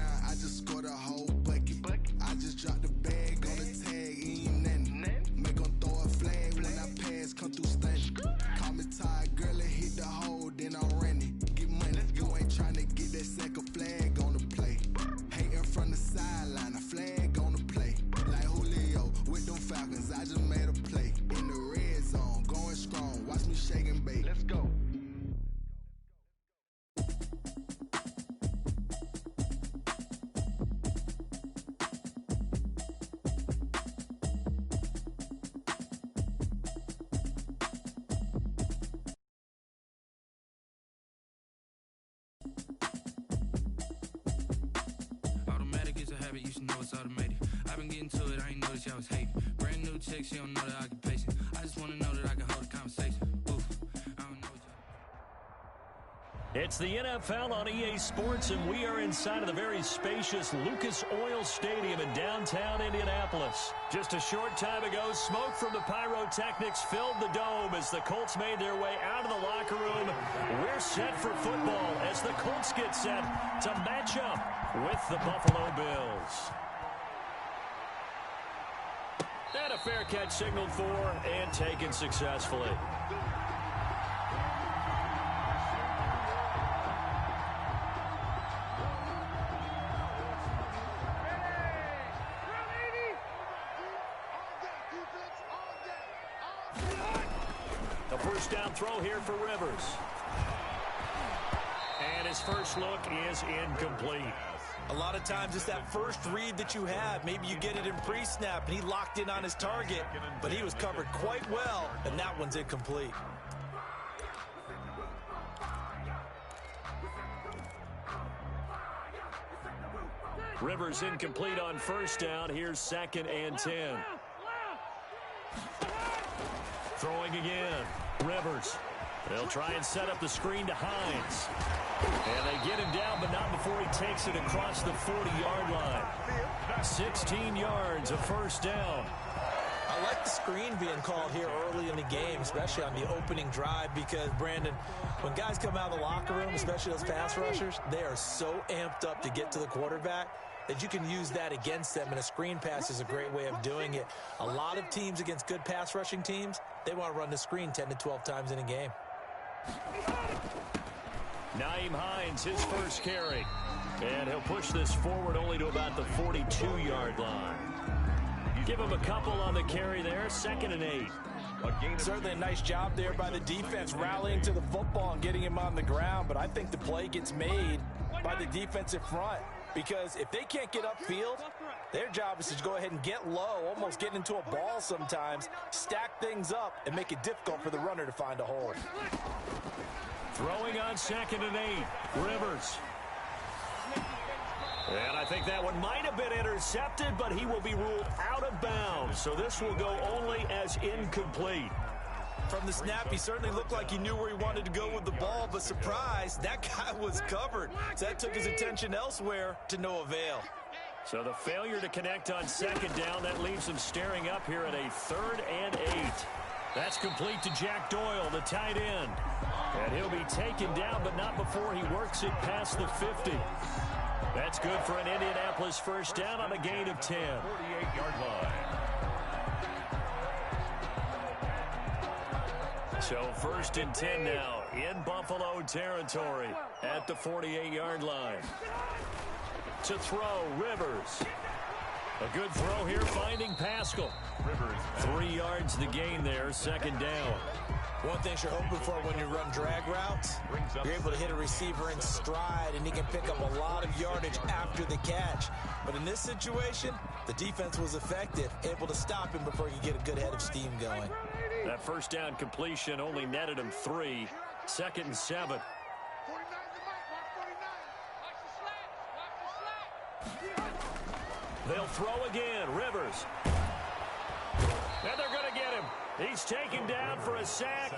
round, I just scored a whole bucket. I just dropped the bag on the tag, ain't nothing. Make 'em throw a flag when I pass, come through stunning. Call me tired, girl, it hit the hole, then I'm running. Get money, you ain't tryna get that second flag on the play. Hating from the sideline, a flag on the play. Like Julio with them Falcons, I just made a play. In the red zone, going strong, watch me shake and bake. Let's go. Automatic is a habit, you should know it's automated. I've been getting to it, I ain't noticed y'all was hating. Brand new chick, she don't know the occupation. I just wanna know that I can hold a conversation. Oof, I don't know what y'all... It's the NFL on EA Sports, and we are inside of the very spacious Lucas Oil Stadium in downtown Indianapolis. Just a short time ago, smoke from the pyrotechnics filled the dome as the Colts made their way out of the locker room. We're set for football as the Colts get set to match up with the Buffalo Bills. And a fair catch signaled for and taken successfully. A first down throw here for Rivers. And his first look is incomplete. A lot of times it's that first read that you have. Maybe you get it in pre-snap, and he locked in on his target, but he was covered quite well, and that one's incomplete. Rivers incomplete on first down. Here's 2nd and 10. Throwing again. Rivers. They'll try and set up the screen to Hines. And they get him down, but not before he takes it across the 40-yard line. 16 yards, a first down. I like the screen being called here early in the game, especially on the opening drive, because, Brandon, when guys come out of the locker room, especially those pass rushers, they are so amped up to get to the quarterback that you can use that against them, and a screen pass is a great way of doing it. A lot of teams against good pass rushing teams, they want to run the screen 10 to 12 times in a game. Nyheim Hines, his first carry. And he'll push this forward only to about the 42-yard line. Give him a couple on the carry there, 2nd and 8. Certainly a nice job there by the defense rallying to the football and getting him on the ground, but I think the play gets made by the defensive front, because if they can't get upfield, their job is to go ahead and get low, almost get into a ball sometimes, stack things up, and make it difficult for the runner to find a hole. Throwing on 2nd and 8, Rivers. And I think that one might have been intercepted, but he will be ruled out of bounds. So this will go only as incomplete. From the snap, he certainly looked like he knew where he wanted to go with the ball, but surprise, that guy was covered. So that took his attention elsewhere to no avail. So the failure to connect on 2nd down, that leaves him staring up here at a 3rd and 8. That's complete to Jack Doyle, the tight end. And he'll be taken down, but not before he works it past the 50. That's good for an Indianapolis first down on a gain of 10. 48-yard line. So 1st and 10 now in Buffalo territory at the 48-yard line. To throw, Rivers. A good throw here, finding Pascal. 3 yards the gain there, 2nd down. One thing you're hoping for when you run drag routes, you're able to hit a receiver in stride, and he can pick up a lot of yardage after the catch. But in this situation, the defense was effective, able to stop him before he could get a good head of steam going. That first down completion only netted him 3. 2nd and 7. They'll throw again. Rivers. And they're going to get him. He's taken down for a sack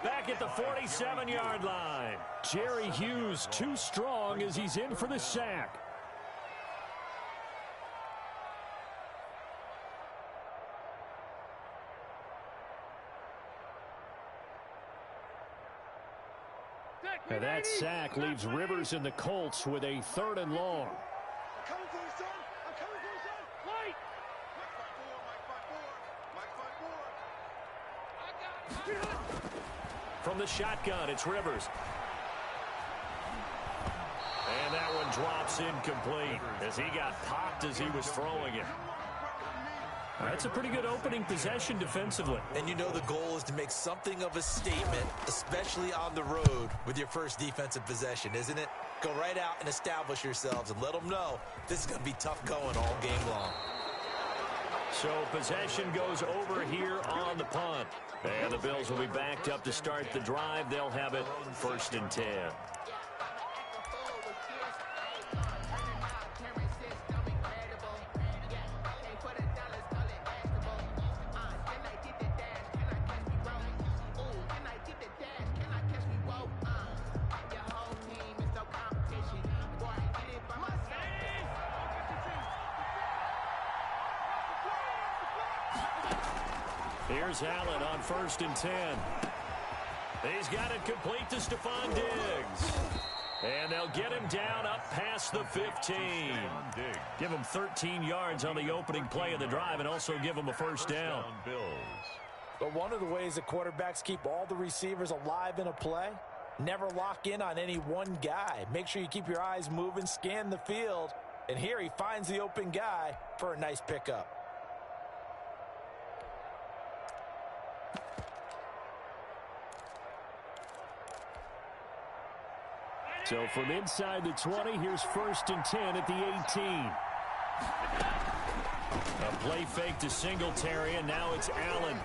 back at the 47-yard line. Jerry Hughes too strong as he's in for the sack. And that sack leaves Rivers and the Colts with a 3rd and long. coming for you, son. I'm coming for you, son. Wait. From the shotgun, it's Rivers. And that one drops incomplete as he got popped as he was throwing it. That's a pretty good opening possession defensively. And you know the goal is to make something of a statement, especially on the road with your first defensive possession, isn't it? Go right out and establish yourselves and let them know this is going to be tough going all game long. So possession goes over here on the punt. And the Bills will be backed up to start the drive. They'll have it 1st and 10. Here's Allen on 1st and 10. He's got it complete to Stephon Diggs. And they'll get him down up past the 15. Give him 13 yards on the opening play of the drive and also give him a 1st down. But one of the ways that quarterbacks keep all the receivers alive in a play, never lock in on any one guy. Make sure you keep your eyes moving, scan the field. And here he finds the open guy for a nice pickup. So from inside the 20, here's 1st and 10 at the 18. A play fake to Singletary, and now it's Allen.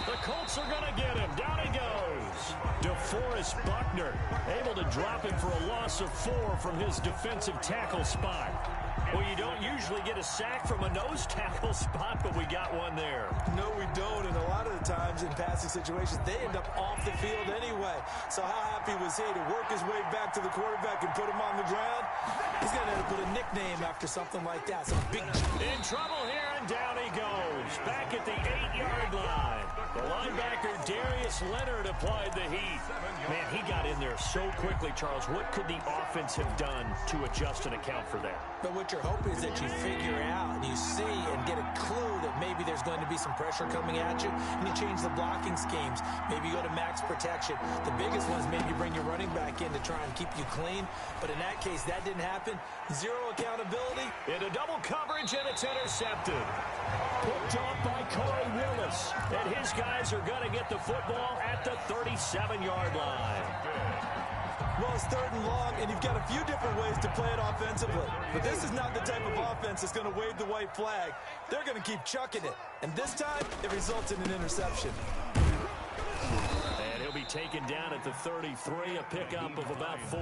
The Colts are going to get him. Down he goes. DeForest Buckner able to drop him for a loss of 4 from his defensive tackle spot. Well, you don't usually get a sack from a nose tackle spot, but we got one there. No, we don't, and a lot of the times in passing situations, they end up off the field anyway. So how happy was he to work his way back to the quarterback and put him on the ground? He's going to have to put a nickname after something like that. Some big... In trouble here, and down he goes. Back at the 8-yard line. The linebacker, Darius Leonard, applied the heat. Man, he got in there so quickly, Charles. What could the offense have done to adjust and account for that? But what you're hoping is that you figure out and you see and get a clue that maybe there's going to be some pressure coming at you, and you change the blocking schemes. Maybe you go to max protection. The biggest one is maybe you bring your running back in to try and keep you clean. But in that case, that didn't happen. Zero accountability. Into double coverage, and it's intercepted. Picked off by Corey Willis. And his guys are going to get the football at the 37-yard line. Well, it's 3rd and long, and you've got a few different ways to play it offensively. But this is not the type of offense that's going to wave the white flag. They're going to keep chucking it. And this time, it results in an interception. And he'll be taken down at the 33, a pickup of about 4.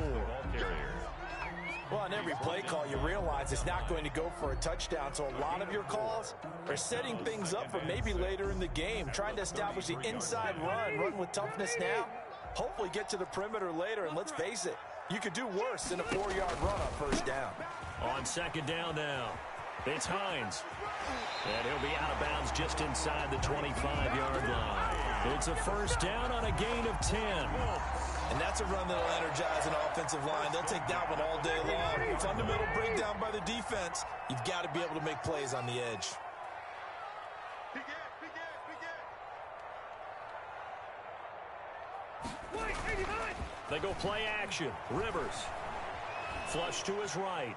Well, on every play call, you realize it's not going to go for a touchdown. So a lot of your calls are setting things up for maybe later in the game, trying to establish the inside run with toughness now. Hopefully get to the perimeter later, and let's face it, you could do worse than a 4-yard run on 1st down. On 2nd down now, it's Hines. And he'll be out of bounds just inside the 25-yard line. It's a 1st down on a gain of 10. And that's a run that'll energize an offensive line. They'll take that one all day long. Fundamental breakdown by the defense. You've got to be able to make plays on the edge. They go play action. Rivers. Flush to his right.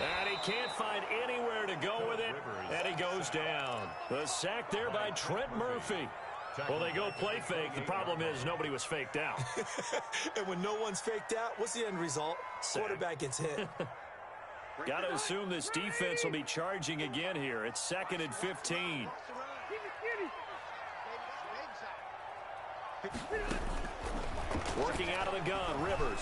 And he can't find anywhere to go with it. And he goes down. The sack there by Trent Murphy. Well, they go play fake. The problem is nobody was faked out. And when no one's faked out, what's the end result? Quarterback gets hit. Got to assume this defense will be charging again here. It's 2nd and 15. Working out of the gun, Rivers.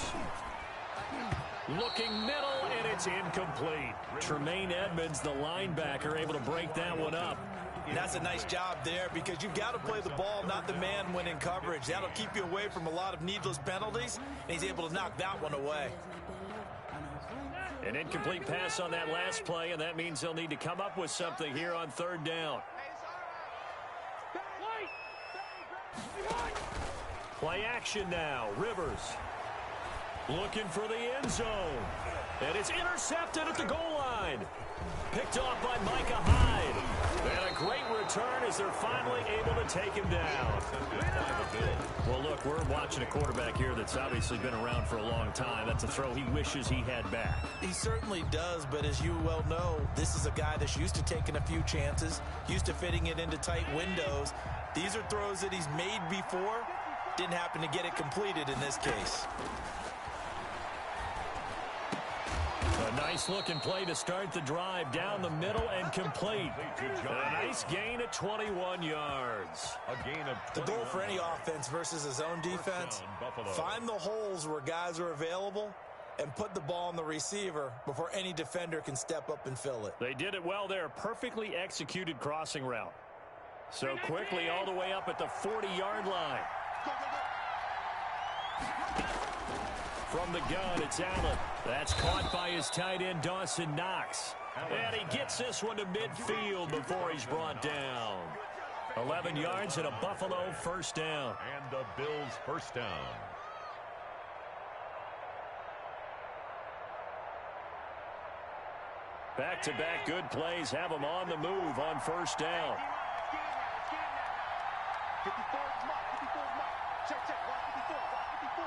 Looking middle, and it's incomplete. Tremaine Edmonds, the linebacker, able to break that one up. That's a nice job there because you've got to play the ball, not the man when in coverage. That'll keep you away from a lot of needless penalties, and he's able to knock that one away. An incomplete pass on that last play, and that means they'll need to come up with something here on 3rd down. Play action now. Rivers looking for the end zone. And it's intercepted at the goal line. Picked off by Micah Hyde. And a great return as they're finally able to take him down. Well, look, we're watching a quarterback here that's obviously been around for a long time. That's a throw he wishes he had back. He certainly does, but as you well know, this is a guy that's used to taking a few chances, used to fitting it into tight windows. These are throws that he's made before. Didn't happen to get it completed in this case. A nice-looking play to start the drive down the middle and complete. A nice gain at 21 yards. The goal for any offense versus his own defense, find the holes where guys are available and put the ball on the receiver before any defender can step up and fill it. They did it well there. Perfectly executed crossing route. So quickly all the way up at the 40-yard line. From the gun, it's Allen. That's caught by his tight end, Dawson Knox. And he gets this one to midfield before he's brought down. 11 yards and a Buffalo first down. And the Bills first down. Back-to-back good plays have them on the move on first down. 54 mark, 54 mark. Check, watch 54, watch 54.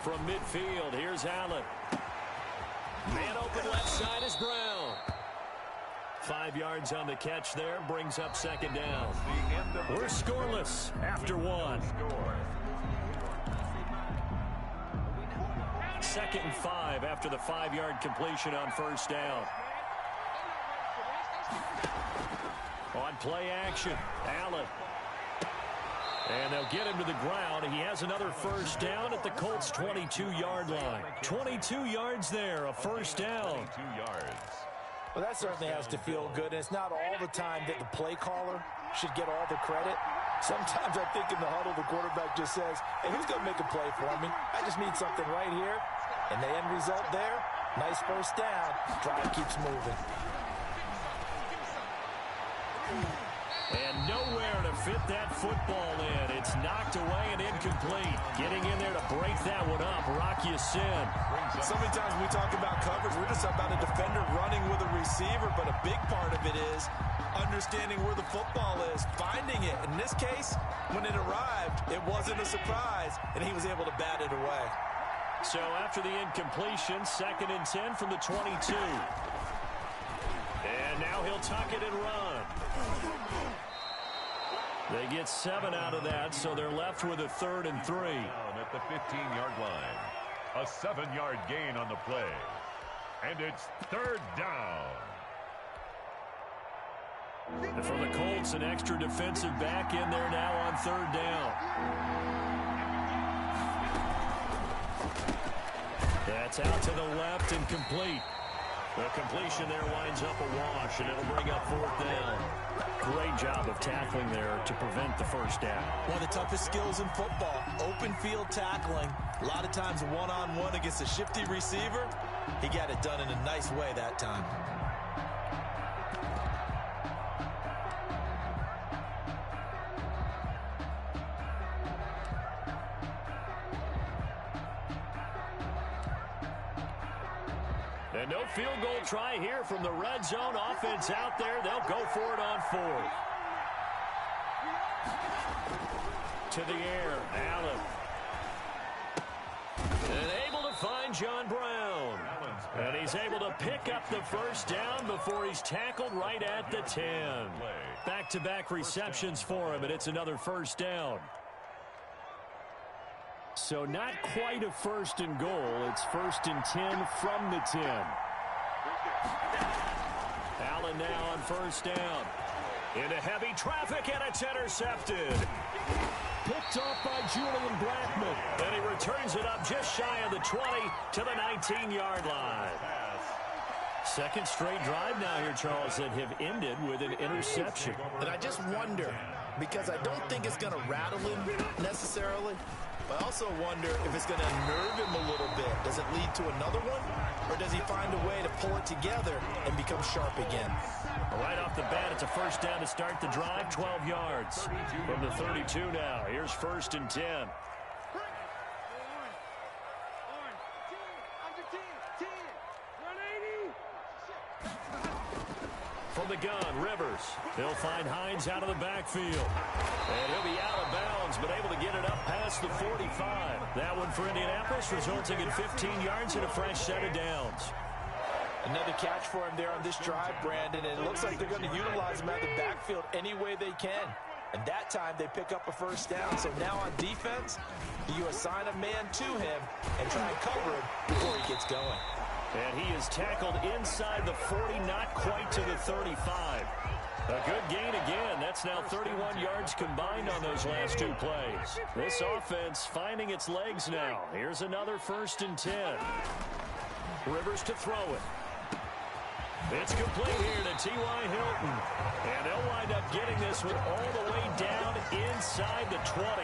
From midfield, here's Allen. Man open left side is Brown. 5 yards on the catch there, brings up second down. We're scoreless after one. 2nd and 5 after the 5-yard completion on first down. On play action, Allen. And they'll get him to the ground. He has another first down at the Colts' 22-yard line. 22 yards there, a first down. 22 yards. Well, that certainly has to feel good. And it's not all the time that the play caller should get all the credit. Sometimes I think in the huddle, the quarterback just says, hey, who's going to make a play for me? I just need something right here. And the end result there, nice first down. Drive keeps moving. And nowhere to fit that football in. It's knocked away and incomplete. Getting in there to break that one up, Rock Ya-Sin. So many times we talk about coverage, we're just about a defender running with a receiver, but a big part of it is understanding where the football is, finding it. In this case, when it arrived, it wasn't a surprise, and he was able to bat it away. So after the incompletion, 2nd and 10 from the 22. And now he'll tuck it and run. They get 7 out of that, so they're left with a 3rd and 3. Down at the 15-yard line. A 7-yard gain on the play. And it's 3rd down. And for the Colts, an extra defensive back in there now on 3rd down. That's out to the left and complete. The completion there winds up a wash, and it'll bring up 4th down. Great job of tackling there to prevent the first down. One of the toughest skills in football, open field tackling. A lot of times one-on-one against a shifty receiver. He got it done in a nice way that time. And no field goal try here from the red zone. Offense out there. They'll go for it on 4th. To the air, Allen. And able to find John Brown. And he's able to pick up the first down before he's tackled right at the 10. Back-to-back receptions for him, and it's another first down. So not quite a 1st and goal. It's 1st and 10 from the 10. Allen now on first down. Into heavy traffic, and it's intercepted. Picked off by Julian Blackmon. And he returns it up just shy of the 20 to the 19-yard line. 2nd straight drive now here, Charles, that have ended with an interception. And I just wonder, because I don't think it's going to rattle him necessarily, but I also wonder if it's going to unnerve him a little bit. Does it lead to another one? Or does he find a way to pull it together and become sharp again? Right off the bat, it's a first down to start the drive, 12 yards. From the 32 now, here's 1st and 10. From the gun, Rivers. He'll find Hines out of the backfield. And he'll be out of bounds, but able to get it up past the 45. That one for Indianapolis, resulting in 15 yards and a fresh set of downs. Another catch for him there on this drive, Brandon, and it looks like they're going to utilize him out of the backfield any way they can. And that time they pick up a first down. So now on defense, you assign a man to him and try and cover him before he gets going. And he is tackled inside the 40, not quite to the 35. A good gain again. That's now 31 yards combined on those last two plays. This offense finding its legs now. Here's another 1st and 10. Rivers to throw it. It's complete here to T.Y. Hilton. And they'll wind up getting this one all the way down inside the 20.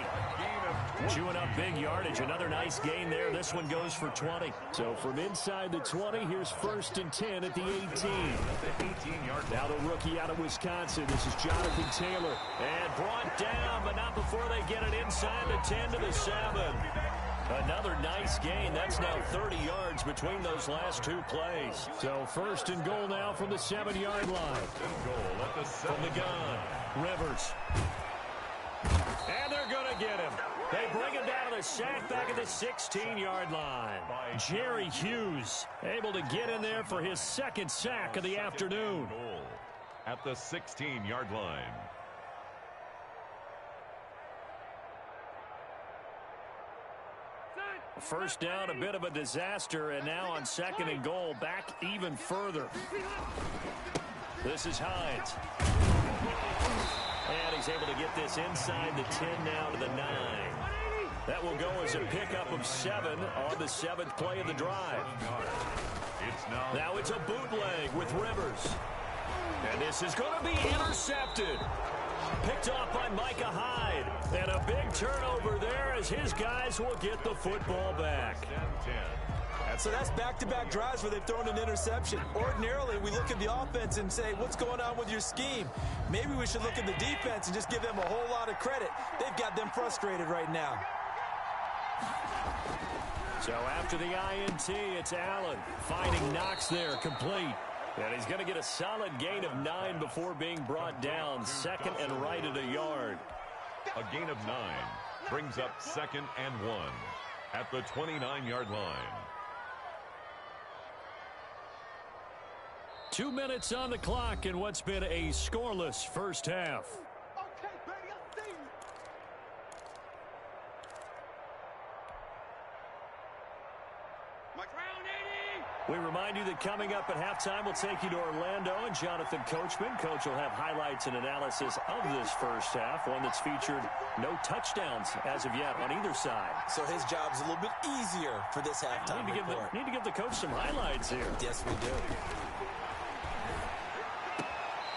Chewing up big yardage. Another nice gain there. This one goes for 20. So from inside the 20, here's 1st and 10 at the 18. Now the rookie out of Wisconsin. This is Jonathan Taylor. And brought down, but not before they get it inside the 10 to the 7. Another nice gain. That's now 30 yards between those last two plays. So 1st and goal now from the 7-yard line. From the gun, Rivers. And they're going to get him. They bring him down to the sack back at the 16-yard line. Jerry Hughes able to get in there for his 2nd sack of the afternoon. At the 16-yard line. First down, a bit of a disaster, and now on 2nd and goal, back even further. This is Hines. And he's able to get this inside the 10 now to the 9. That will go as a pickup of 7 on the 7th play of the drive. Now it's a bootleg with Rivers. And this is going to be intercepted. Picked off by Micah Hyde. And a big turnover there as his guys will get the football back. So that's back-to-back drives where they've thrown an interception. Ordinarily, we look at the offense and say, what's going on with your scheme? Maybe we should look at the defense and just give them a whole lot of credit. They've got them frustrated right now. So after the INT, it's Allen finding Knox there, complete. And he's going to get a solid gain of 9 before being brought down. 2nd and right at a yard. A gain of 9 brings up 2nd and 1 at the 29-yard line. 2 minutes on the clock in what's been a scoreless first half. Okay, baby, I see you. We remind you that coming up at halftime, we'll take you to Orlando and Jonathan Coachman. Coach will have highlights and analysis of this first half, one that's featured no touchdowns as of yet on either side. So his job's a little bit easier for this halftime report. Need to give the coach some highlights here. Yes, we do.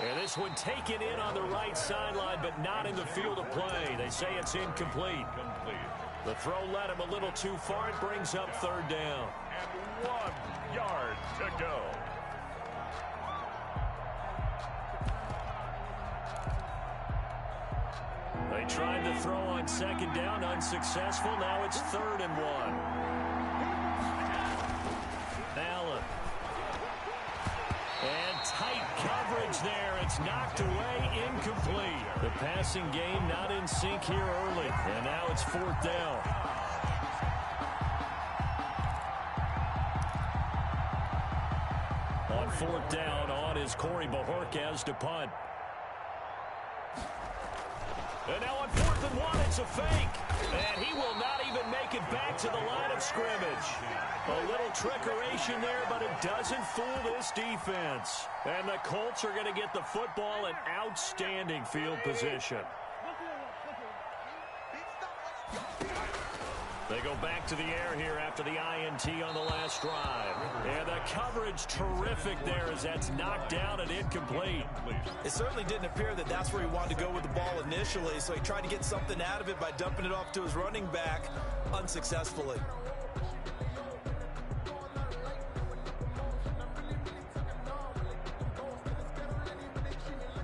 And this one taken in on the right sideline, but not in the field of play. They say it's incomplete. The throw led him a little too far. It brings up 3rd down. And 1 yard to go. They tried to throw on 2nd down, unsuccessful. Now it's 3rd and 1. Allen. And tight coverage there. It's knocked away, incomplete. The passing game not in sync here early. And now it's 4th down. On 4th down, on is Corey Bojorquez to punt. And now on 4th and 1, it's a fake. And he will not even make it back to the line of scrimmage. A little trickeration there, but it doesn't fool this defense. And the Colts are going to get the football in outstanding field position. They go back to the air here after the INT on the last drive. And the coverage terrific there as that's knocked down and incomplete. It certainly didn't appear that that's where he wanted to go with the ball initially, so he tried to get something out of it by dumping it off to his running back unsuccessfully.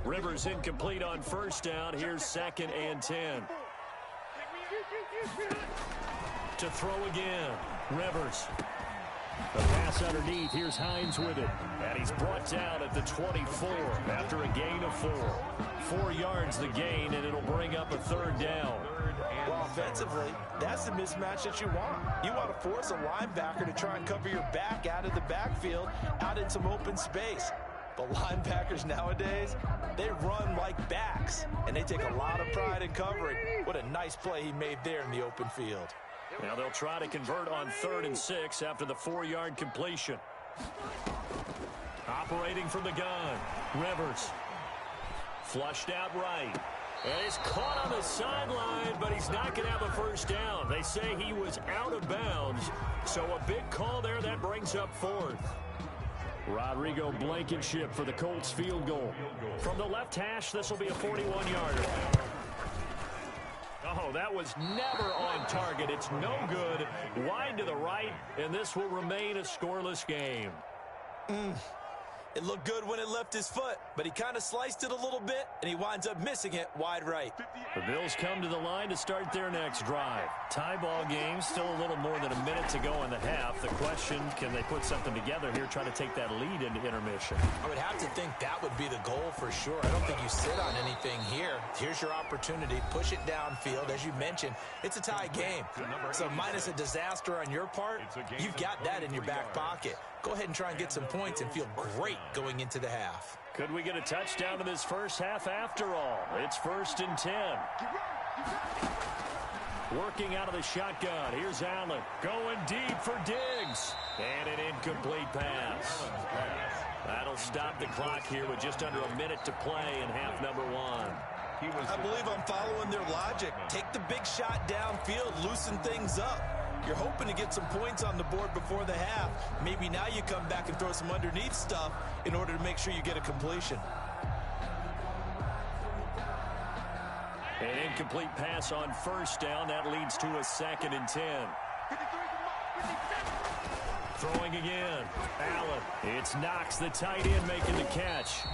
Rivers incomplete on 1st down. Here's 2nd and 10. To throw again. Rivers. The pass pass underneath. Here's Hines with it. And he's brought down at the 24 after a gain of 4. 4 yards the gain, and it'll bring up a 3rd down. Well, offensively, that's the mismatch that you want. You want to force a linebacker to try and cover your back out of the backfield, out in some open space. But linebackers nowadays, they run like backs, and they take a lot of pride in covering. What a nice play he made there in the open field. Now they'll try to convert on 3rd and 6 after the 4-yard completion. Operating from the gun, Rivers. Flushed out right. And he's caught on the sideline, but he's not going to have a first down. They say he was out of bounds, so a big call there. That brings up 4th. Rodrigo Blankenship for the Colts field goal. From the left hash, this will be a 41-yarder. Oh, that was never on target. It's no good. Wide to the right, and this will remain a scoreless game. It looked good when it left his foot, but he kind of sliced it a little bit, and he winds up missing it wide right. The Bills come to the line to start their next drive. Tie ball game, still a little more than a minute to go in the half. The question, can they put something together here, try to take that lead into intermission? I would have to think that would be the goal for sure. I don't think you sit on anything here. Here's your opportunity. Push it downfield. As you mentioned, it's a tie game. So minus a disaster on your part, you've got that in your back pocket. Go ahead and try and get some points and feel great going into the half. Could we get a touchdown in this first half after all? It's 1st and 10. Working out of the shotgun. Here's Allen. Going deep for Diggs. And an incomplete pass. That'll stop the clock here with just under a minute to play in half number 1. I believe I'm following their logic. Take the big shot downfield, loosen things up. You're hoping to get some points on the board before the half. Maybe now you come back and throw some underneath stuff in order to make sure you get a completion. An incomplete pass on 1st down. That leads to a 2nd and 10. Throwing again. Allen. It's Knox, the tight end, making the catch.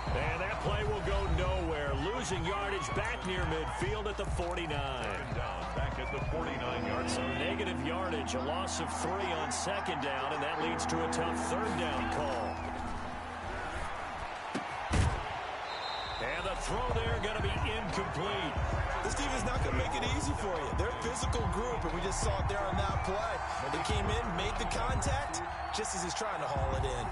And that play will go nowhere. Losing yardage back near midfield at the 49. Back at the 49-yard Some negative yardage, a loss of 3 on 2nd down, and that leads to a tough 3rd down call. And the throw there going to be incomplete. This team is not going to make it easy for you. They're a physical group, and we just saw it there on that play. They came in, made the contact, just as he's trying to haul it in.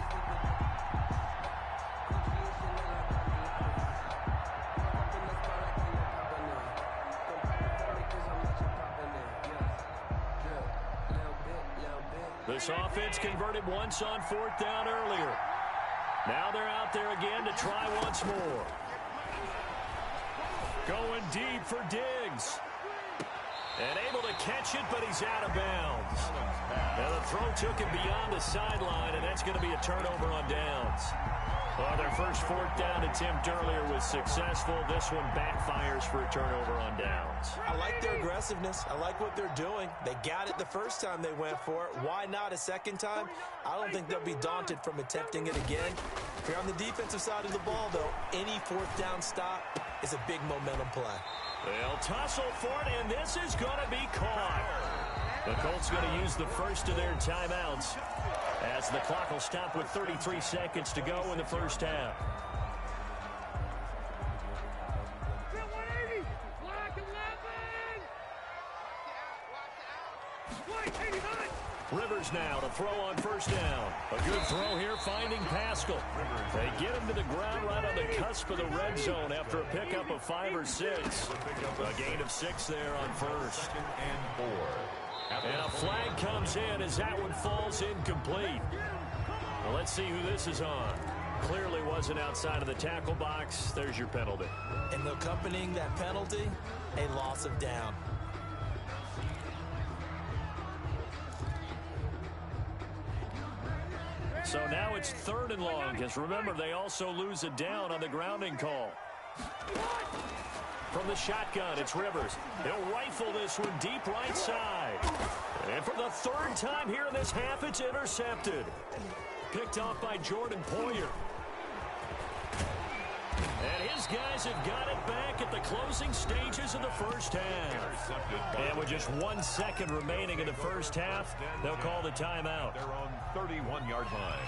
This offense converted once on 4th down earlier. Now they're out there again to try once more. Going deep for Diggs. And able to catch it, but he's out of bounds. Now the throw took him beyond the sideline, and that's going to be a turnover on downs. Well, their first 4th down attempt earlier was successful. This one backfires for a turnover on downs. I like their aggressiveness. I like what they're doing. They got it the first time they went for it. Why not a second time? I don't think they'll be daunted from attempting it again. If you're on the defensive side of the ball, though, any 4th down stop is a big momentum play. They'll tussle for it, and this is going to be caught. The Colts going to use the first of their timeouts as the clock will stop with 33 seconds to go in the first half. Rivers now to throw on 1st down. A good throw here, finding Pascal. They get him to the ground right on the cusp of the red zone after a pickup of 5 or 6. A gain of 6 there on 1st. And a flag comes in as that one falls incomplete. Well, let's see who this is on. Clearly wasn't outside of the tackle box. There's your penalty. And accompanying that penalty, a loss of down. So now it's 3rd and long, because remember, they also lose a down on the grounding call. From the shotgun, it's Rivers. He'll rifle this one deep right side. And for the 3rd time here in this half, it's intercepted. Picked off by Jordan Poyer. And his guys have got it back at the closing stages of the first half. And with just 1 second remaining in the first half, they'll call the timeout. They're on 31-yard line.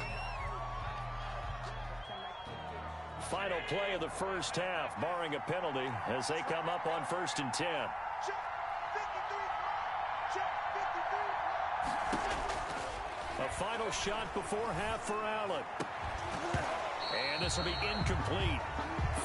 Final play of the first half, barring a penalty, as they come up on 1st and 10. A final shot before half for Allen. And this will be incomplete.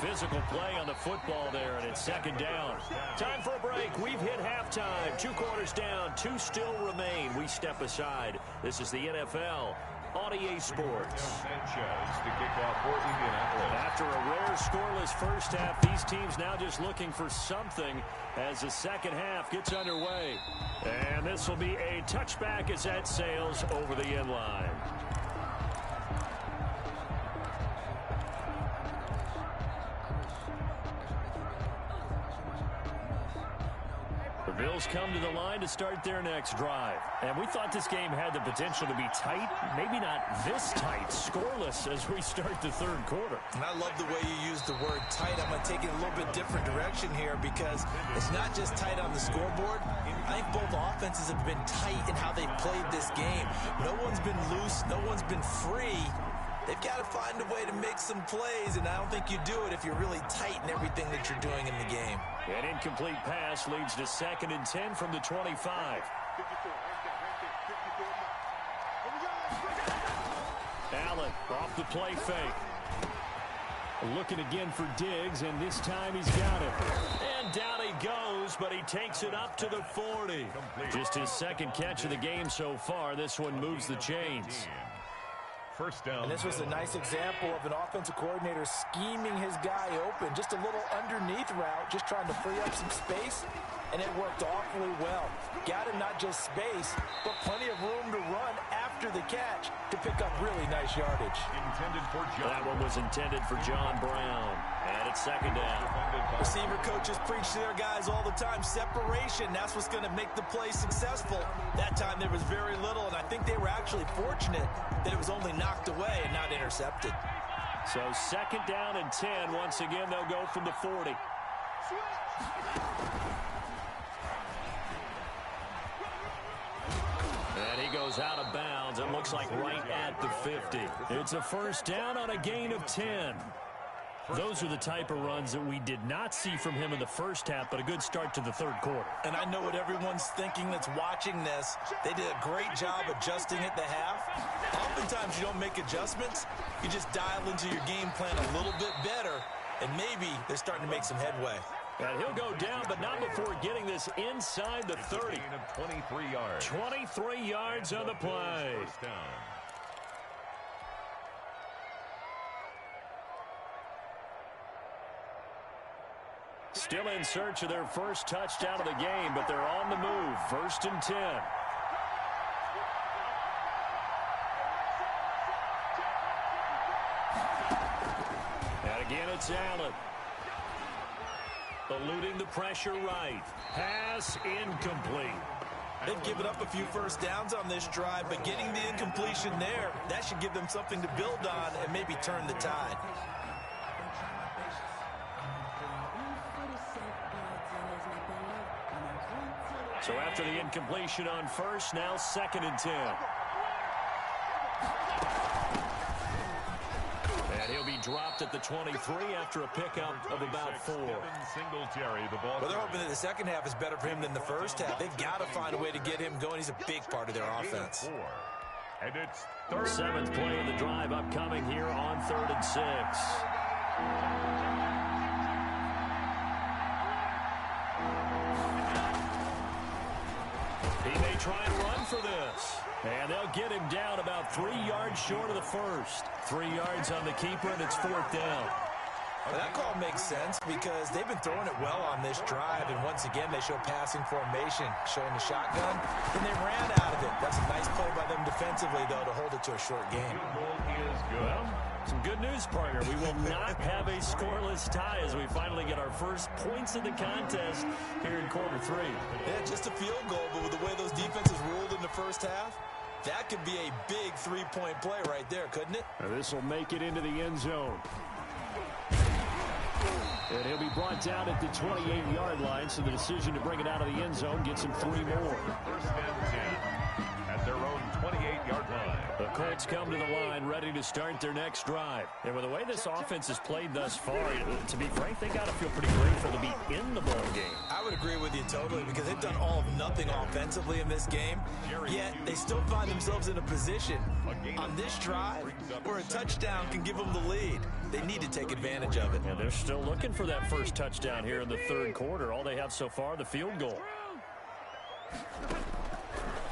Physical play on the football there, and it's 2nd down. Time for a break. We've hit halftime. 2 quarters down, 2 still remain. We step aside. This is the NFL on EA Sports. Sanchez to kick off for Indianapolis. After a rare scoreless first half, these teams now just looking for something as the second half gets underway. And this will be a touchback as that sails over the end line. The Bills come to the line to start their next drive. And we thought this game had the potential to be tight, maybe not this tight, scoreless as we start the 3rd quarter. And I love the way you use the word tight. I'm going to take it a little bit different direction here because it's not just tight on the scoreboard. I think both offenses have been tight in how they played this game. No one's been loose. No one's been free. They've got to find a way to make some plays, and I don't think you do it if you're really tight in everything that you're doing in the game. An incomplete pass leads to 2nd and 10 from the 25. Allen off the play fake. Looking again for Diggs, and this time he's got it. And down he goes, but he takes it up to the 40. Just his 2nd catch of the game so far. This one moves the chains. First down. And this was a nice example of an offensive coordinator scheming his guy open. Just a little underneath route, just trying to free up some space, and it worked awfully well. Got him not just space, but plenty of room to run after the catch to pick up really nice yardage. Intended for John. That one was intended for John Brown. And it's 2nd down. Receiver coaches preach to their guys all the time. Separation, that's what's going to make the play successful. That time there was very little, and I think they were actually fortunate that it was only knocked away and not intercepted. So 2nd down and 10. Once again, they'll go from the 40. And he goes out of bounds. It looks like right at the 50. It's a 1st down on a gain of 10. Those are the type of runs that we did not see from him in the first half, but a good start to the 3rd quarter. And I know what everyone's thinking that's watching this. They did a great job adjusting at the half. Oftentimes you don't make adjustments. You just dial into your game plan a little bit better, and maybe they're starting to make some headway. And he'll go down, but not before getting this inside the 30. 23 yards. 23 yards on the play. First down. Still in search of their first touchdown of the game, but they're on the move. 1st and 10. And again, it's Allen. Eluding the pressure right. Pass incomplete. They've given up a few first downs on this drive, but getting the incompletion there, that should give them something to build on and maybe turn the tide. So after the incompletion on 1st, now 2nd and 10. And he'll be dropped at the 23 after a pickup of about 4. Well, they're hoping that the second half is better for him than the first half. They've got to find a way to get him going. He's a big part of their offense. And it's 7th play of the drive upcoming here on 3rd and 6. He may try and run for this. And they'll get him down about 3 yards short of the 1st. 3 yards on the keeper, and it's 4th down. Well, that call makes sense because they've been throwing it well on this drive, and once again they show passing formation, showing the shotgun, and they ran out of it. That's a nice play by them defensively, though, to hold it to a short game. Well, some good news, partner. We will not have a scoreless tie as we finally get our first points of the contest here in quarter 3. Yeah, just a field goal, but with the way those defenses ruled in the first half, that could be a big 3-point play right there, couldn't it? This will make it into the end zone. And he'll be brought down at the 28-yard line, so the decision to bring it out of the end zone gets him 3 more. First and 10 at their own 28-yard line. The Colts come to the line ready to start their next drive. And with the way this offense has played thus far, to be frank, they got to feel pretty grateful to be in the ball game. I would agree with you totally because they've done all of nothing offensively in this game, yet they still find themselves in a position on this drive where a touchdown can give them the lead. They need to take advantage of it. And they're still looking for that first touchdown here in the third quarter. All they have so far, the field goal.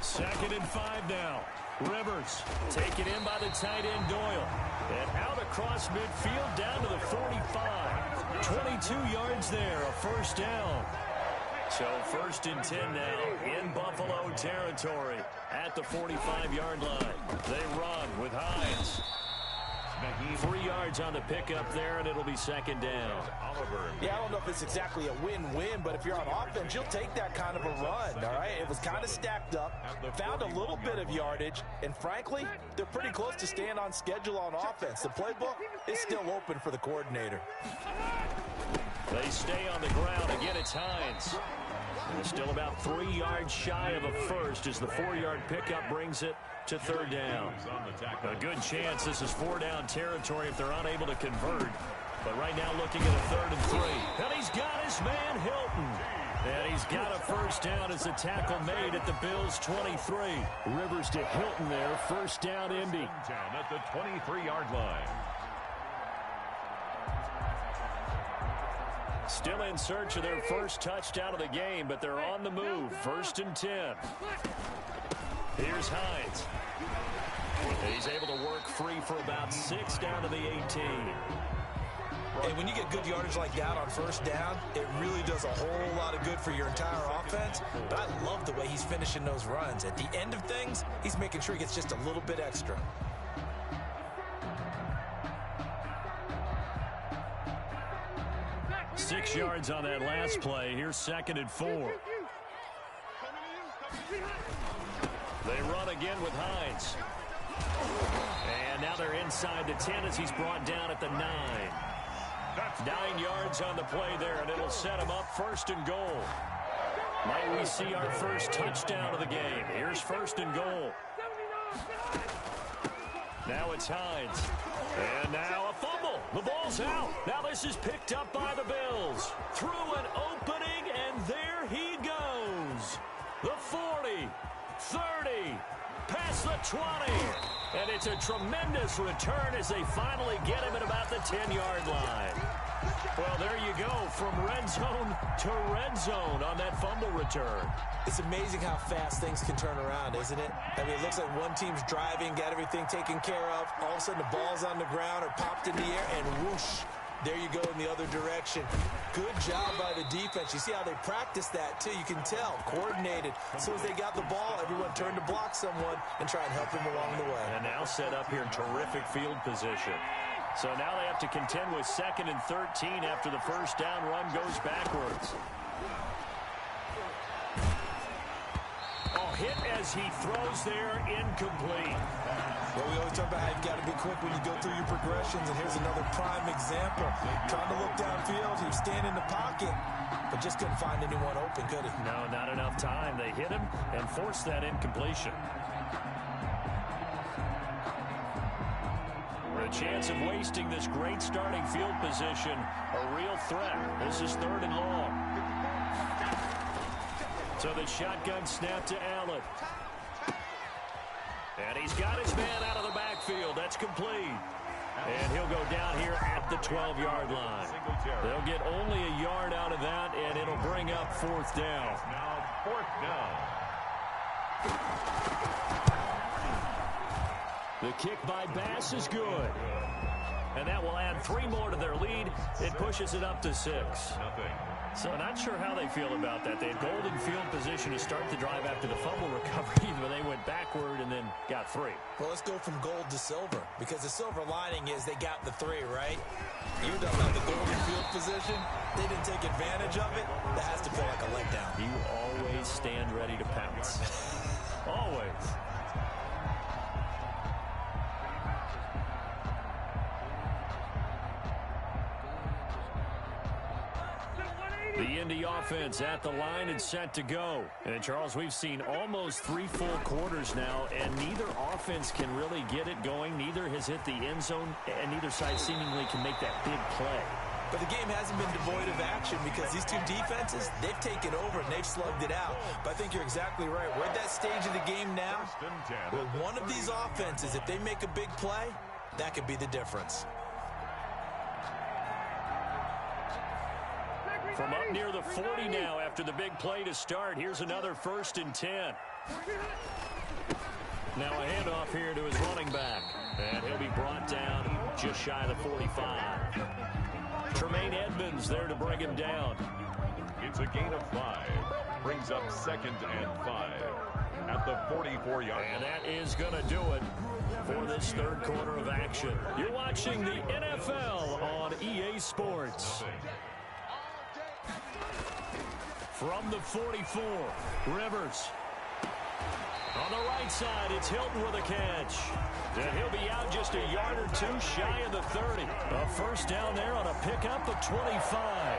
2nd and 5 now. Rivers taken in by the tight end Doyle. And out across midfield down to the 45. 22 yards there, a first down. So 1st and 10 now in Buffalo territory at the 45-yard line. They run with Hines. 3 yards on the pickup there, and it'll be 2nd down. Yeah, I don't know if it's exactly a win-win, but if you're on offense, you'll take that kind of a run, all right? It was kind of stacked up, found a little bit of yardage, and frankly, they're pretty close to staying on schedule on offense. The playbook is still open for the coordinator. They stay on the ground. Again, it's Hines. And they're still about 3 yards shy of a first as the 4-yard pickup brings it to 3rd down. A good chance this is 4-down territory if they're unable to convert. But right now looking at a 3rd and 3. And he's got his man Hilton. And he's got a first down as the tackle made at the Bills' 23. Rivers to Hilton there. First down, Indy. Down at the 23-yard line. Still in search of their first touchdown of the game, but they're on the move. 1st and 10. Here's Hines. And he's able to work free for about 6 down to the 18. And when you get good yardage like that on first down, it really does a whole lot of good for your entire offense. But I love the way he's finishing those runs. At the end of things, he's making sure he gets just a little bit extra. Six yards on that last play. Here's 2nd and 4. They run again with Hines. And now they're inside the 10 as he's brought down at the 9. 9 yards on the play there, and it'll set him up 1st and goal. Might we see our first touchdown of the game? Here's 1st and goal. Now it's Hines. And now a fumble. The ball's out. Now this is picked up by the Bills. Through an opening, and there he goes. The 40, 30, past the 20. And it's a tremendous return as they finally get him at about the 10-yard line. Well, there you go, from red zone to red zone on that fumble return. It's amazing how fast things can turn around, isn't it? I mean, it looks like one team's driving, got everything taken care of. All of a sudden, the ball's on the ground or popped in the air, and whoosh, there you go in the other direction. Good job by the defense. You see how they practice that, too. You can tell, coordinated. As soon as they got the ball, everyone turned to block someone and try and help them along the way. And now set up here in terrific field position. So now they have to contend with 2nd and 13 after the first down run goes backwards. Oh, hit as he throws there, incomplete. Well, we always talk about how you've got to be quick when you go through your progressions, and here's another prime example. Trying to look downfield, he was standing in the pocket, but just couldn't find anyone open, could he? No, not enough time. They hit him and forced that incompletion. A chance of wasting this great starting field position, a real threat. This is 3rd and long. So the shotgun snap to Allen. And he's got his man out of the backfield. That's complete. And he'll go down here at the 12-yard line. They'll get only a yard out of that, and it'll bring up 4th down. Now 4th down. The kick by Bass is good. And that will add 3 more to their lead. It pushes it up to 6. So not sure how they feel about that. They had golden field position to start the drive after the fumble recovery, but they went backward and then got 3. Well, let's go from gold to silver, because the silver lining is they got the 3, right? You're talking about the golden field position. They didn't take advantage of it. That has to feel like a letdown. You always stand ready to pounce. Always. The Indy offense at the line and set to go. And, Charles, we've seen almost 3 full quarters now, and neither offense can really get it going. Neither has hit the end zone, and neither side seemingly can make that big play. But the game hasn't been devoid of action because these two defenses, they've taken over and they've slugged it out. But I think you're exactly right. We're at that stage of the game now where one of these offenses, if they make a big play, that could be the difference. From up near the 40 now after the big play to start, here's another 1st and 10. Now a handoff here to his running back. And he'll be brought down just shy of the 45. Tremaine Edmonds there to bring him down. It's a gain of 5. Brings up 2nd and 5 at the 44-yard line. And that is going to do it for this 3rd quarter of action. You're watching the NFL on EA Sports. From the 44, Rivers. On the right side, it's Hilton with a catch. And he'll be out just a yard or 2 shy of the 30. A 1st down there on a pickup of 25.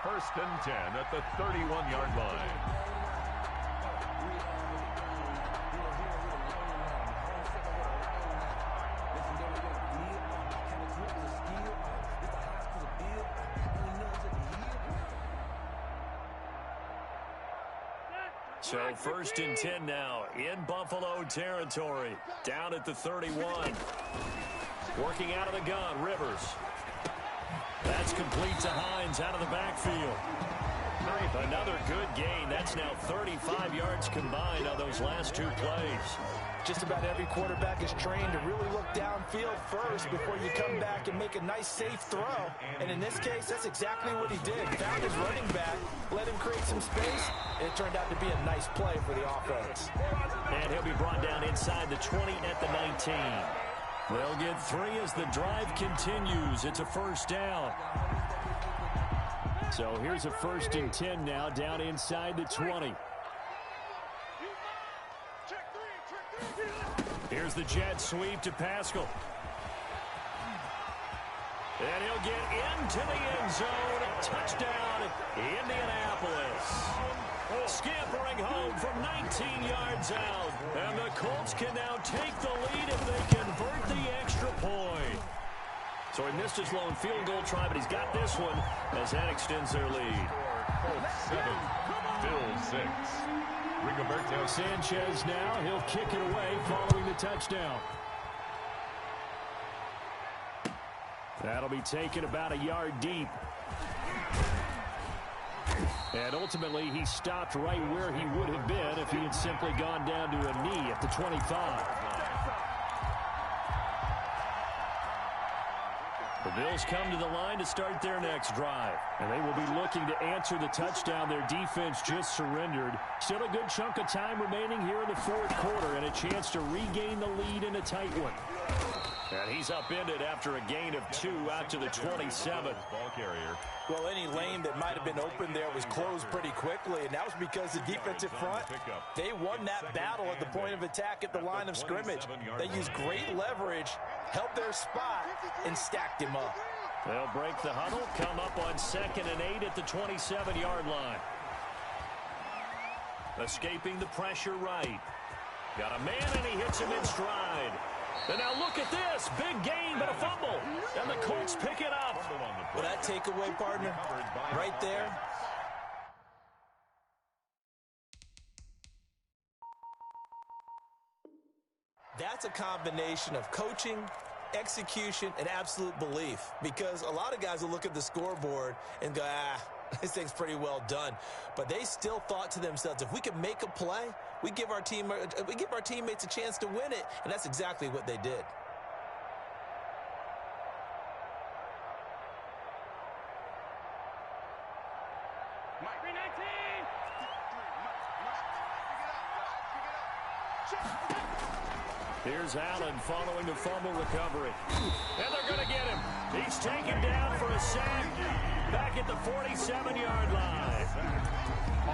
1st and 10 at the 31-yard line. So 1st and 10 now in Buffalo territory. Down at the 31. Working out of the gun, Rivers. That's complete to Hines out of the backfield. Another good gain. That's now 35 yards combined on those last 2 plays. Just about every quarterback is trained to really look downfield first before you come back and make a nice, safe throw. And in this case, that's exactly what he did. Found his running back, let him create some space, and it turned out to be a nice play for the offense. And he'll be brought down inside the 20 at the 19. They'll get 3 as the drive continues. It's a 1st down. So here's a 1st and 10 now down inside the 20. Here's the jet sweep to Pascal. And he'll get into the end zone. Touchdown, Indianapolis. Scampering home from 19 yards out. And the Colts can now take the lead if they convert the extra point. So he missed his lone field goal try, but he's got this one as that extends their lead. Colts 7, Bills 6. Rigoberto Sanchez now, he'll kick it away following the touchdown. That'll be taken about a yard deep. And ultimately, he stopped right where he would have been if he had simply gone down to a knee at the 25. The Bills come to the line to start their next drive. And they will be looking to answer the touchdown their defense just surrendered. Still a good chunk of time remaining here in the 4th quarter and a chance to regain the lead in a tight one. And he's upended after a gain of 2 out to the 27. Ball carrier. Well, any lane that might have been open there was closed pretty quickly, and that was because the defensive front, they won that battle at the point of attack at the line of scrimmage. They used great leverage, held their spot, and stacked him up. They'll break the huddle, come up on 2nd and 8 at the 27-yard line. Escaping the pressure right. Got a man, and he hits him in stride. And now look at this. Big gain, but a fumble. And the Colts pick it up. Well, that takeaway, partner, right there. That's a combination of coaching, execution, and absolute belief. Because a lot of guys will look at the scoreboard and go, this thing's pretty well done. But they still thought to themselves, if we could make a play, we give our teammates a chance to win it. And that's exactly what they did. Here's Allen following the fumble recovery. And they're going to get him. He's taken down for a sack back at the 47-yard line.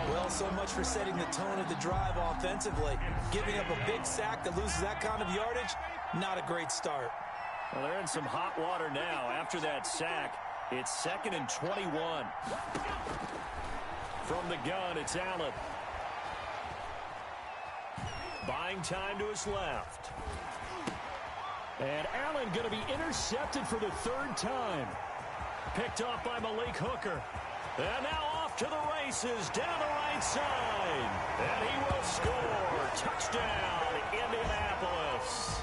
Well, so much for setting the tone of the drive offensively. Giving up a big sack that loses that kind of yardage, not a great start. Well, they're in some hot water now after that sack. It's 2nd and 21. From the gun, it's Allen. Buying time to his left. And Allen going to be intercepted for the 3rd time. Picked off by Malik Hooker. And now off to the races down the right side. And he will score. Touchdown, Indianapolis.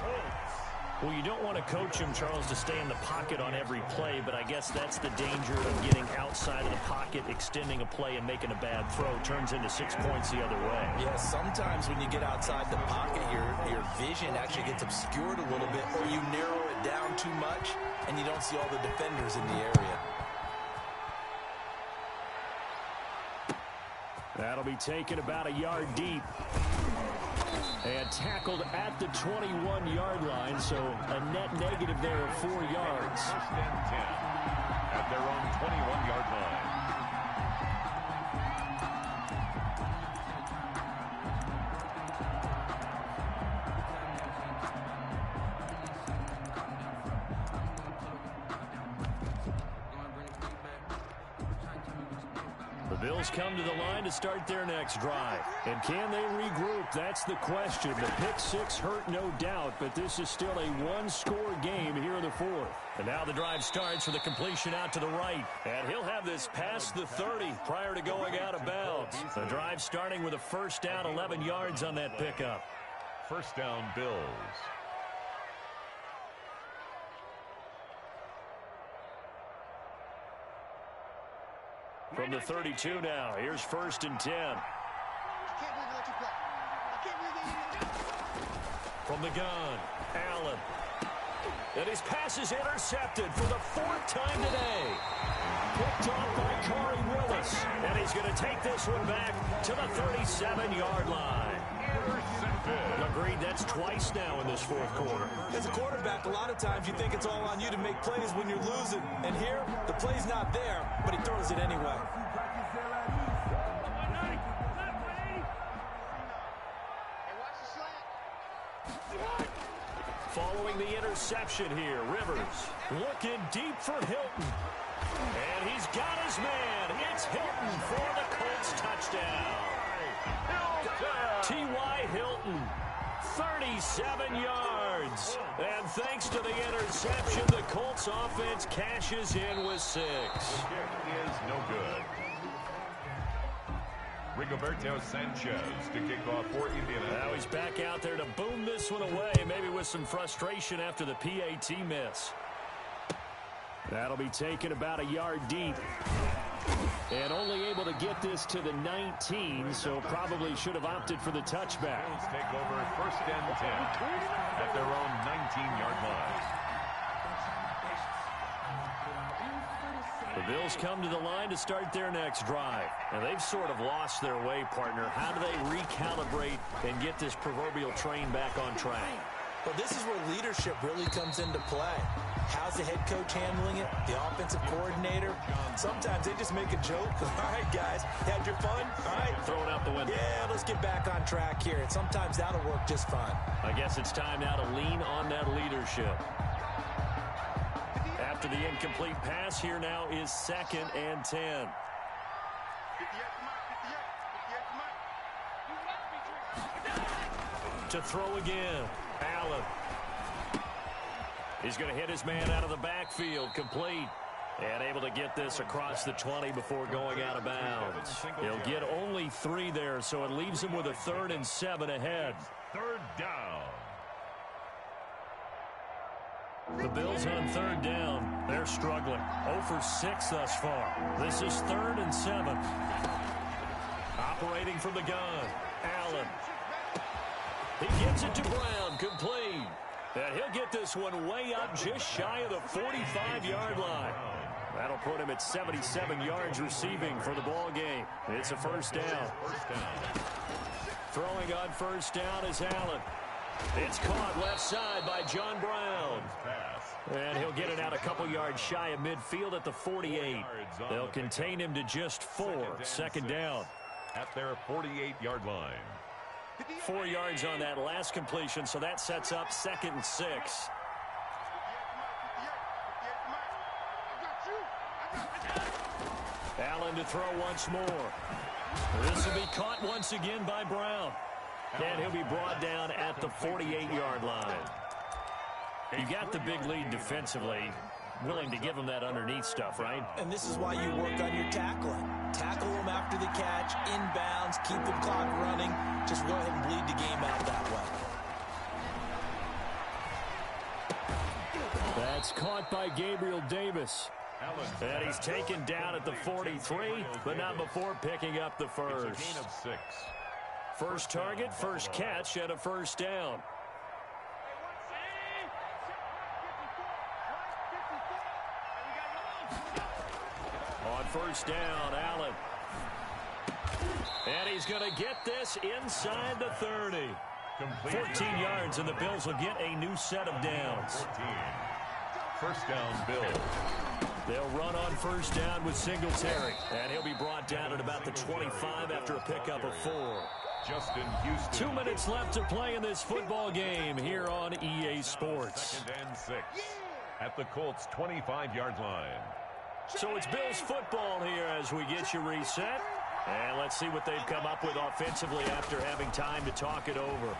Well, you don't want to coach him, Charles, to stay in the pocket on every play, but I guess that's the danger of getting outside of the pocket, extending a play, and making a bad throw. Turns into 6 points the other way. Yeah, sometimes when you get outside the pocket, your vision actually gets obscured a little bit, or you narrow it down too much, and you don't see all the defenders in the area. That'll be taken about a yard deep. And tackled at the 21-yard line, so a net negative there of 4 yards. 1st and 10 at their own 21-yard line. The Bills come to the line to start their next drive. And can they regroup? That's the question. The pick six hurt, no doubt, but this is still a one-score game here in the 4th. And now the drive starts with a completion out to the right. And he'll have this past the 30 prior to going out of bounds. The drive starting with a 1st down, 11 yards on that pickup. 1st down, Bills. From the 32 now, here's 1st and 10. From the gun, Allen. And his pass is intercepted for the 4th time today. Picked off by Corey Willis. And he's going to take this one back to the 37-yard line. Agreed, that's twice now in this 4th quarter. As a quarterback, a lot of times you think it's all on you to make plays when you're losing. And here, the play's not there, but he throws it anyway. Following the interception here, Rivers looking deep for Hilton. And he's got his man. It's Hilton for the Colts touchdown. T.Y. Hilton, 37 yards. And thanks to the interception, the Colts offense cashes in with 6. Kick is no good. Rigoberto Sanchez to kick off for Indianapolis. Now he's back out there to boom this one away, maybe with some frustration after the PAT miss. That'll be taken about a yard deep. And only able to get this to the 19, so probably should have opted for the touchback. Bills take over 1st and 10 at their own 19-yard line. The Bills come to the line to start their next drive. And they've sort of lost their way, partner. How do they recalibrate and get this proverbial train back on track? Well, this is where leadership really comes into play. How's the head coach handling it? The offensive coordinator? Sometimes they just make a joke. All right, guys, had your fun? All right. Throw it out the window. Yeah, let's get back on track here. And sometimes that'll work just fine. I guess it's time now to lean on that leadership. After the incomplete pass, here now is 2nd and 10. To throw again, Allen. He's going to hit his man out of the backfield, complete. And able to get this across the 20 before going out of bounds. He'll get only 3 there, so it leaves him with a 3rd and 7 ahead. 3rd down. The Bills on 3rd down. They're struggling. 0 for 6 thus far. This is 3rd and 7. Operating from the gun, Allen. He gets it to Brown, complete. And he'll get this one way up just shy of the 45-yard line. That'll put him at 77 yards receiving for the ball game. It's a 1st down. Throwing on 1st down is Allen. It's caught left side by John Brown. And he'll get it out a couple yards shy of midfield at the 48. They'll contain him to just 4. 2nd down. At their 48-yard line. 4 yards on that last completion, so that sets up 2nd and 6. Allen to throw once more. This will be caught once again by Brown. And he'll be brought down at the 48-yard line. You got the big lead defensively. Willing to give them that underneath stuff, right? And this is why you work on your tackling. Tackle them after the catch, inbounds, keep the clock running. Just go ahead and bleed the game out that way. That's caught by Gabriel Davis. And he's taken down at the 43, but not before picking up the first. It's a gain of 6. First target, first catch, and a first down. On first down, Allen. And he's going to get this inside the 30. 14 yards, and the Bills will get a new set of downs. 14. First down, Bills. They'll run on first down with Singletary. And he'll be brought down at about the 25 after a pickup of 4. Justin Houston. 2 minutes left to play in this football game here on EA Sports. 2nd and 6 at the Colts' 25-yard line. So it's Bills football here as we get you reset. And let's see what they've come up with offensively after having time to talk it over.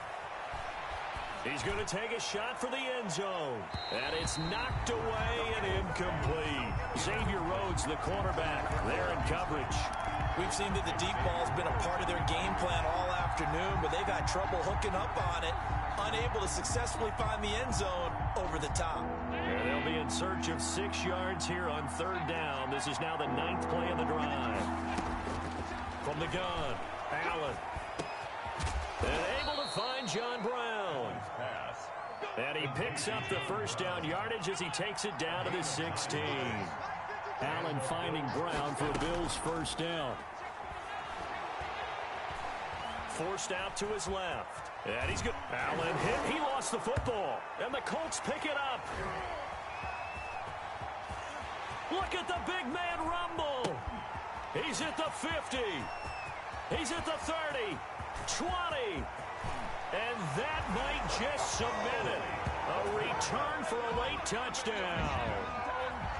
He's going to take a shot for the end zone. And it's knocked away and incomplete. Xavier Rhodes, the cornerback, there in coverage. We've seen that the deep ball's been a part of their game plan all afternoon, but they've had trouble hooking up on it, unable to successfully find the end zone over the top. And they'll be in search of 6 yards here on third down. This is now the 9th play of the drive. From the gun, Allen. And able to find John Brown. And he picks up the first down yardage as he takes it down to the 16. Allen finding Brown for a Bills first down. Forced out to his left. And he's good. Allen hit. He lost the football. And the Colts pick it up. Look at the big man rumble. He's at the 50. He's at the 30. 20. And that might just cement it. A return for a late touchdown.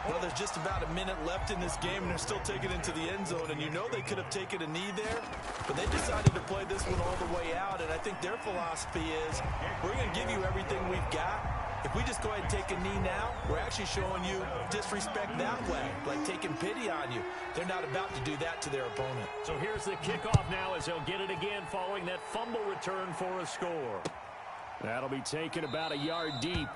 Well, there's just about a minute left in this game, and they're still taking it into the end zone. And you know they could have taken a knee there, but they decided to play this one all the way out. And I think their philosophy is, we're going to give you everything we've got. If we just go ahead and take a knee now, we're actually showing you disrespect that way, like taking pity on you. They're not about to do that to their opponent. So here's the kickoff now as they'll get it again following that fumble return for a score. That'll be taken about a yard deep.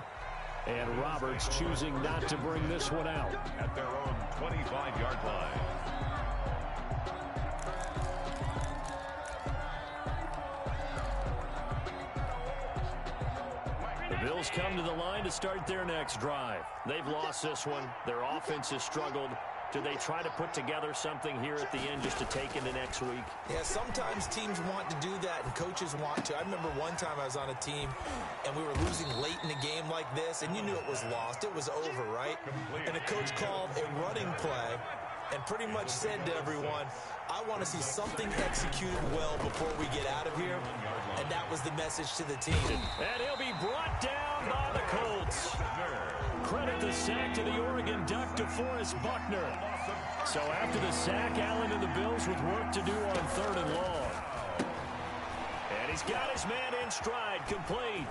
And Roberts choosing not to bring this one out. At their own 25-yard line. The Bills come to the line to start their next drive. They've lost this one. Their offense has struggled. Do they try to put together something here at the end just to take into next week? Yeah, sometimes teams want to do that and coaches want to. I remember one time I was on a team and we were losing late in a game like this, and you knew it was lost. It was over, right? And a coach called a running play and pretty much said to everyone, I want to see something executed well before we get out of here. And that was the message to the team. And he'll be brought down by the Colts. Credit the sack to the Oregon Duck, DeForest Buckner. So after the sack, Allen and the Bills with work to do on third and long. And he's got his man in stride, complete.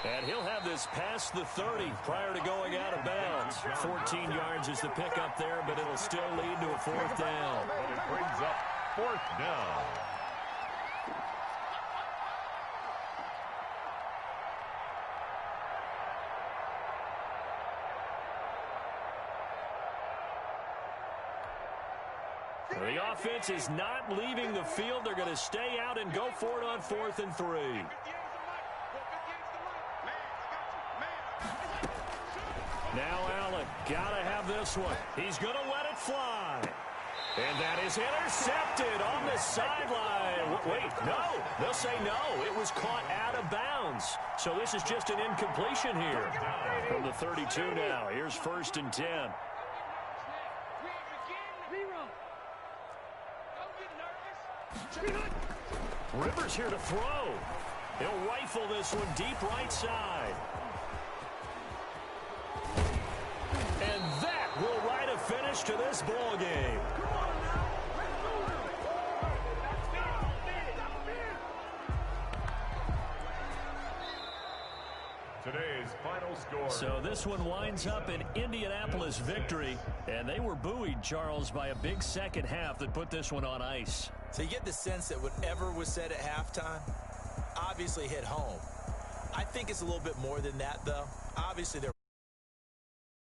And he'll have this past the 30 prior to going out of bounds. 14 yards is the pickup there, but it'll still lead to a fourth down. But it brings up fourth down. The offense is not leaving the field. They're going to stay out and go for it on 4th and 3. Now Allen, got to have this one. He's going to let it fly. And that is intercepted on the sideline. Wait, no. They'll say no. It was caught out of bounds. So this is just an incompletion here. From the 32 now. Here's 1st and 10. Rivers here to throw. He'll rifle this one deep right side. And that will write a finish finish to this ball game. Today's final score. So this one winds up an Indianapolis victory, and they were buoyed, Charles, by a big second half that put this one on ice. So you get the sense that whatever was said at halftime obviously hit home. I think it's a little bit more than that, though. Obviously, they're